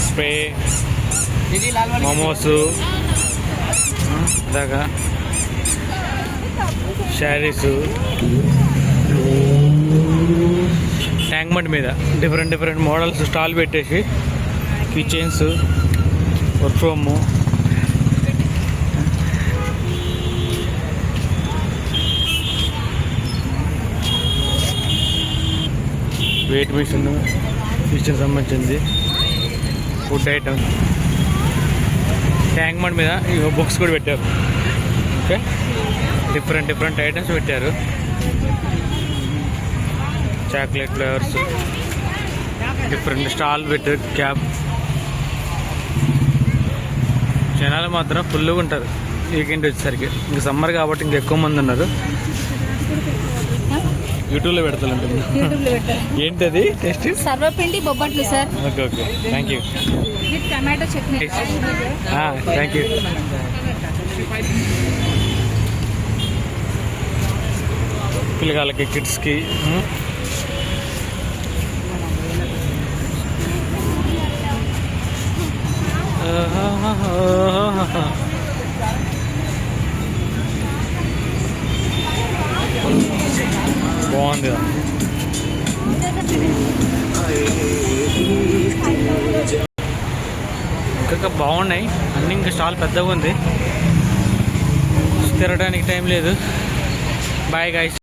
Spray momos ఇలాగా శారీస్ ట్యాంక్ బండ్ మీద different models stall పెట్టేసి kitchens work from weight machine kitchen సంబంధించింది ఫుడ్ ఐటమ్ ట్యాంక్ బండ్ మీద బుక్స్ కూడా పెట్టారు. ఓకే డిఫరెంట్ ఐటమ్స్ పెట్టారు. చాక్లెట్ ఫ్లేవర్స్ డిఫరెంట్ స్టాల్ పెట్టారు. క్యాప్ జనాలు మాత్రం ఫుల్గా ఉంటారు వీకెండ్ వచ్చేసరికి. ఇంక సమ్మర్ కాబట్టి ఇంక ఎక్కువ మంది ఉన్నారు. యూట్యూబ్లో పెడతాను. ఏంటది టేస్ట్? సర్వపిండి బొబ్బట్లు sir. Okay thank you. Tomato chutney. Thank you. పిల్లగాళ్ళకి కిడ్స్కి బాగుంది. ఇంకా బాగున్నాయి అన్నీ. ఇంకా స్టాల్ పెద్దగా ఉంది, తిరగడానికి టైం లేదు. Bye guys.